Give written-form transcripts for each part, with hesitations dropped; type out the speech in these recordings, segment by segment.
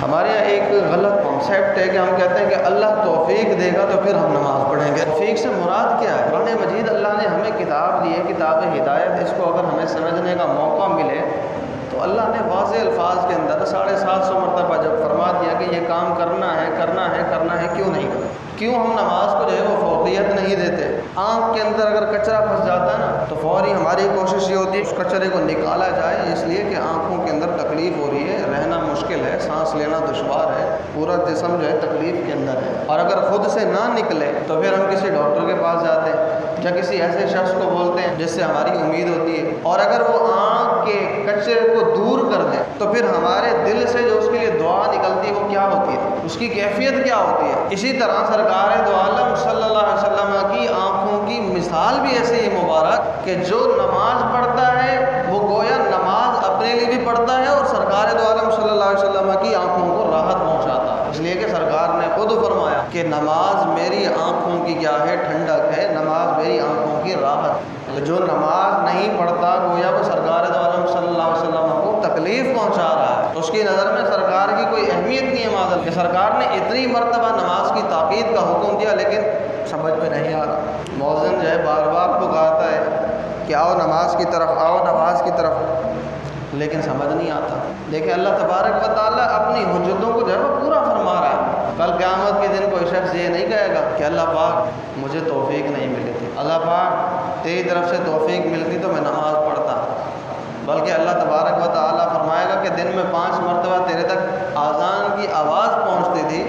ہمارے یہاں ایک غلط کانسیپٹ ہے کہ ہم کہتے ہیں کہ اللہ توفیق دے گا تو پھر ہم نماز پڑھیں گے۔ توفیق سے مراد کیا ہے؟ قرآن مجید اللہ نے ہمیں کتاب دی ہے، کتاب ہدایت، اس کو اگر ہمیں سمجھنے کا موقع ملے تو اللہ نے واضح الفاظ کے اندر 750 مرتبہ جب فرما دیا کہ یہ کام کرنا ہے کرنا ہے کرنا ہے، کیوں نہیں کرنا؟ کیوں ہم نماز کو جو ہے وہ فوقیت نہیں دیتے؟ آنکھ کے اندر اگر کچرا پھنس جاتا ہے نا تو فوری ہماری کوشش یہ ہوتی ہے اس کچرے کو نکالا جائے، اس لیے کہ آنکھوں کے اندر تکلیف ہو رہی ہے، رہنا مشکل ہے، سانس لینا دشوار ہے، پورا جسم جو ہے تکلیف کے اندر ہے۔ اور اگر خود سے نہ نکلے تو پھر ہم کسی ڈاکٹر کے پاس جاتے ہیں یا کسی ایسے شخص کو بولتے ہیں جس سے ہماری امید ہوتی ہے، اور اگر وہ آنکھ کے کچرے کو دور کر دے تو پھر ہمارے دل سے جو اس کے لیے دعا نکلتی ہے وہ کیا ہوتی ہے، اس کی کیفیت کیا ہوتی ہے۔ اسی طرح سرکار دو عالم صلی اللہ علیہ وسلم کی آنکھوں کی مثال بھی ایسے ہی مبارک کہ جو نماز پڑھتا ہے وہ گویا نماز اپنے لیے بھی پڑھتا ہے اور سرکار دو عالم صلی اللہ علیہ وسلم کی آنکھوں کو راحت پہنچاتا ہے، اس لیے کہ سرکار نے خود فرمایا کہ نماز میری آنکھوں کی کیا ہے؟ ٹھنڈک ہے، نماز میری آنکھوں کی راحت۔ تو جو نماز نہیں پڑھتا گویا وہ سرکار دو عالم صلی اللہ علیہ وسلم کو تکلیف پہنچا رہا ہے، تو اس کی نظر میں سرکار کی کوئی اہمیت نہیں ہے معذل کہ سرکار نے اتنی مرتبہ نماز کی تاکید کا حکم دیا لیکن سمجھ میں نہیں آ رہا۔ مؤذن جو ہے بار بار پکارتا ہے کہ آؤ نماز کی طرف، آؤ نماز کی طرف، لیکن سمجھ نہیں آتا۔ دیکھیں اللہ تبارک و تعالیٰ اپنی حجتوں کو جو ہے وہ پورا فرما رہا ہے۔ کل قیامت کے دن کوئی شخص یہ نہیں کہے گا کہ اللہ پاک مجھے توفیق نہیں ملی تھی، اللہ پاک تیری طرف سے توفیق ملتی تو میں نماز پڑھتا، بلکہ اللہ تبارک و تعالیٰ فرمائے گا کہ دن میں 5 مرتبہ تیرے تک آذان کی آواز پہنچتی تھی،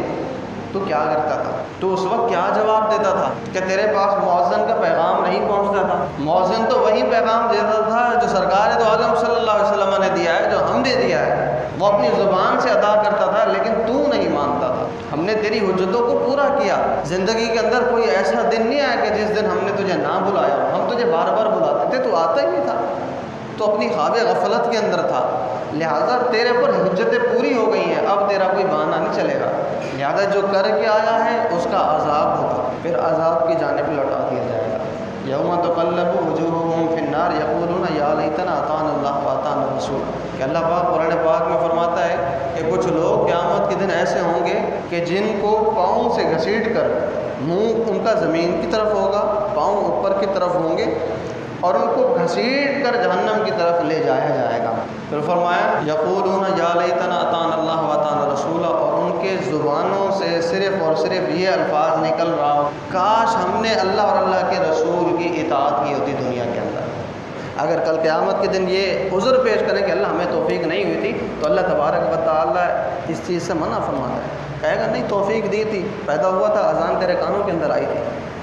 تو کیا کرتا تھا؟ تو اس وقت کیا جواب دیتا تھا؟ کہ تیرے پاس مؤذن کا پیغام نہیں پہنچتا تھا؟ مؤذن تو وہی پیغام دیتا تھا جو سرکار دو عالم صلی اللہ علیہ وسلم نے دیا ہے، جو ہم نے دیا ہے، وہ اپنی زبان سے ادا کرتا تھا لیکن تو نہیں مانتا تھا۔ ہم نے تیری حجتوں کو پورا کیا، زندگی کے اندر کوئی ایسا دن نہیں آیا کہ جس دن ہم نے تجھے نہ بلایا، ہم تجھے بار بار بلاتے تھے، تو آتا ہی نہیں تھا، تو اپنی خواب غفلت کے اندر تھا، لہٰذا تیرے پر حجتیں پوری ہو گئی ہیں، اب تیرا کوئی بہانہ نہیں چلے گا، لہٰذا جو کر کے آیا ہے اس کا عذاب ہوگا، پھر عذاب کی جانب لوٹا دیا جائے گا۔ یوم تقلب وجوہہم فی النار یقولون یا لیتنا اطعنا اللہ واطعنا الرسول، کہ اللہ پاک قرآن پاک میں فرماتا ہے کہ کچھ لوگ قیامت کے دن ایسے ہوں گے کہ جن کو پاؤں سے گھسیٹ کر منہ ان کا زمین کی طرف ہوگا، پاؤں اوپر کی طرف ہوں گے اور ان کو گھسیٹ کر جہنم کی طرف لے جایا جائے گا۔ پھر فرمایا یقولون یا لیتنا اطعنا اللہ واطعنا الرسول، اور ان کے زبانوں سے صرف اور صرف یہ الفاظ نکل رہا ہو کاش ہم نے اللہ اور اللہ کے رسول کی اطاعت کی ہوتی دنیا کے اندر۔ اگر کل قیامت کے دن یہ عذر پیش کریں کہ اللہ ہمیں توفیق نہیں ہوئی تھی تو اللہ تبارک و تعالیٰ اس چیز سے منع فرماتا ہے، کہے گا نہیں توفیق دی تھی، پیدا ہوا تھا، اذان تیرے کانوں کے اندر آئی تھی،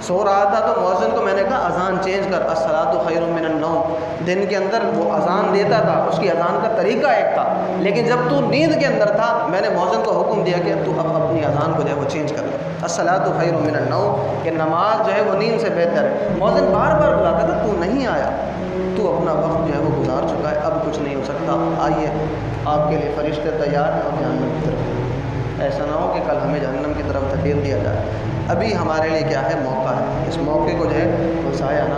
سو رہا تھا تو مؤذن کو میں نے کہا اذان چینج کر، الصلاۃ خیر من النوم، دن کے اندر وہ اذان دیتا تھا، اس کی اذان کا طریقہ ایک تھا، لیکن جب تو نیند کے اندر تھا میں نے مؤذن کو حکم دیا کہ تو اب اپنی اذان کو جو ہے وہ چینج کر لے، الصلاۃ خیر من النوم، کہ نماز جو ہے وہ نیند سے بہتر ہے۔ مؤذن بار بار بلاتا تھا، تو نہیں آیا، تو اپنا وقت جو ہے وہ گزار چکا ہے، اب کچھ نہیں ہو سکتا، آئیے آپ کے لیے فرشتے تیار ہیں اور جہنم کی طرف، ایسا نہ ہو کہ کل ہمیں جہنم کی طرف دھکیل دیا جائے۔ ابھی ہمارے لیے کیا ہے؟ موقع ہے، اس موقع کو جو ہے وہ ضائع نہ